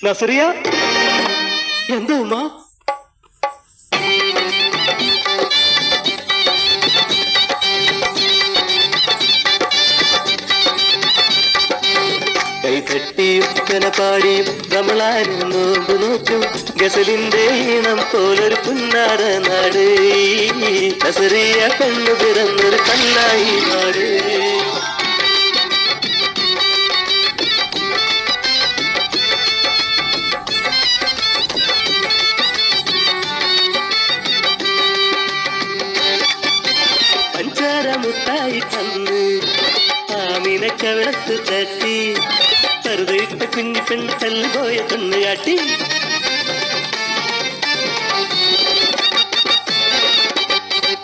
നസറിയ എന്താ ഉമ്മ? കൈതട്ടി ഉപ്പന പാടി നമ്മളാരും നോമ്പ് നോക്കും ഗസലിന്റെ ഈണം പോലൊരു പുന്നാര നാട്. നസറിയ കണ്ണു പിറന്നൊരു കല്ലായി നാട്. മുട്ടായി തന്ന് ആമിനക്കവിളത്ത് തട്ടി കറുതയിട്ട കുഞ്ഞു പെൺ പോയ തന്ന് കാട്ടി.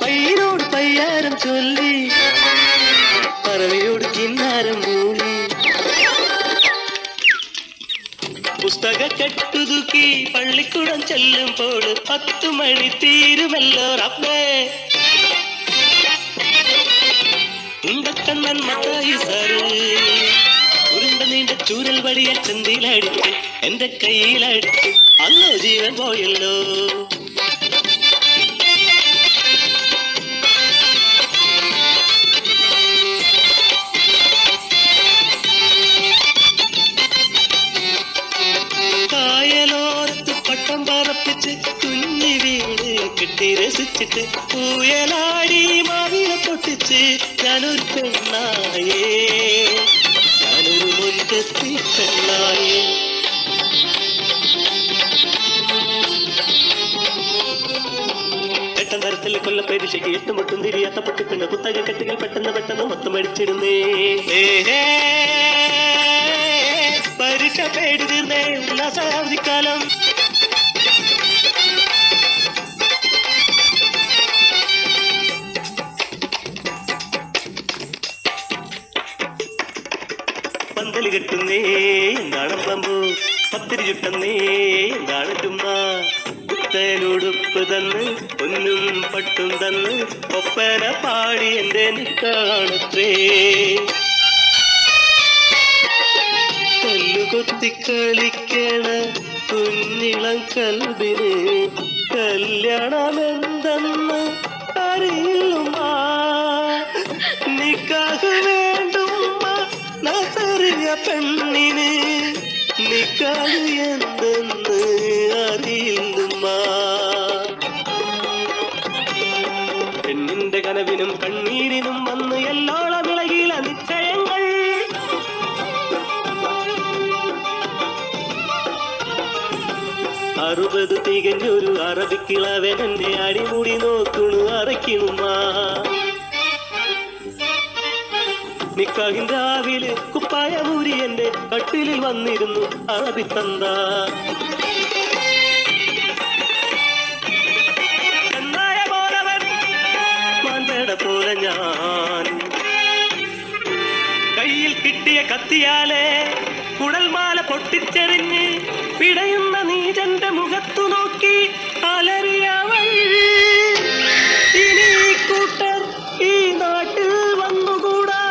പയ്യനോട് പയ്യാരം ചൊല്ലി പറവയോട് കിന്നാരം മൂളി. പുസ്തക കെട്ടുതുക്കി പള്ളിക്കൂടം ചെല്ലുമ്പോൾ 10 മണി തീരുമല്ലോ റബ്ബേ. ഉണ്ടക്കണ്ണൻ മത്തായി സാറ് ഉരുണ്ട നീണ്ട ചൂരൽ വടിയ ചന്തിയിലടിച്ച് എന്റെ കയ്യിലടിച്ച് അല്ലോ ജീവൻ പോയല്ലോ. കായലോരത്ത് പട്ടം പറപ്പിച്ച് കുഞ്ഞി വീട് കെട്ടി രസിച്ചിട്ട് പൂയലാടി മാവില പൊട്ടിച്ച് ഞാനൊരു പെണ്ണായേ, ഞാനൊരു മുൻകത്തി പെണ്ണായേ. എട്ടാം തരത്തിൽ കൊല്ലപ്പരിശയ്ക്ക് 8 മുട്ടും തിരിയാത്ത പൊട്ടിപ്പിണ്ണ് കുത്തക കെട്ടുകൾ പെട്ടെന്ന് മൊത്തം അടിച്ചിടുന്നേ. പരീക്ഷ പേടി തീർന്നേ ഉല്ലാസാവധിക്കാലം. പന്തല് കെട്ടുന്നേ എന്താണ് പമ്പു, പത്തിരി ചുട്ടുന്നേ എന്താണ് ചുമ്മ. പുത്തനുടുപ്പ് തന്ന് പൊന്നും പട്ടും തന്ന് ഒപ്പന പാടി എന്റെ നിക്കാണത്രേ. കല്ലുകൊത്തി കളിക്കണ കുഞ്ഞിളം കൽബിന് കല്യാണമെന്തെന്ന് അറിയുമ്മ. നിക്കാഹ് വേണ്ടുമ്മ നസറിയ പെണ്ണിന്, നിക്കാഹ് എന്തെന്ന് അറിയുമ്മ. പെണ്ണിന്റെ കനവിനും കണ്ണീരിനും വന്ന് എല്ലോളം വിളകില നിശ്ചയങ്ങൾ. 60 തികഞ്ഞൊരു അറബിക്കിളവൻ എന്നെ അടിമുടി നോക്കണു അറയ്ക്കണുമ്മ. നിക്കാഹിൻ രാവിലെ കുപ്പായ ഊരി എന്റെ കട്ടിലിൽ വന്നിരുന്നു അറബി തന്ത. എന്നായ പോലവൻ മാൻപേട പോലെ ഞാൻ കയ്യിൽ കിട്ടിയ കത്തിയാലെ കുടൽമാല പൊട്ടിച്ചെറിഞ്ഞ് പിടയുന്ന നീജന്റെ മുഖത്തു നോക്കി അലറിയവൾ. ഇനി കൂട്ടർ ഈ നാട്ടിൽ വന്നുകൂടാ,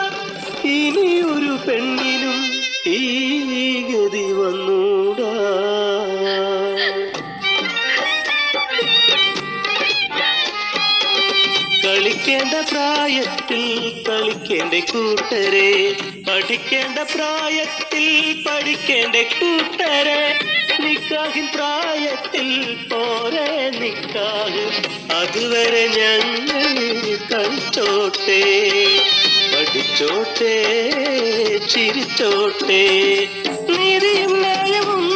ഇനിയൊരു പെണ്ണിനും ഈ ഗതി വന്നൂടാ. കളിക്കേണ്ട പ്രായത്തിൽ കളിക്കേണ്ട കൂട്ടരെ, പഠിക്കേണ്ട പ്രായത്തിൽ പഠിക്കേണ്ട കൂട്ടരെ. നിക്കാഹിൻ പ്രായത്തിൽ പോരെ നിക്കാഹ്, അതുവരെ ഞങ്ങൾ കളിച്ചോട്ടെ, പഠിച്ചോട്ടെ, ചിരിച്ചോട്ടെ. നീതിയും ന്യായവും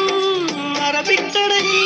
അറബിക്കടലിൽ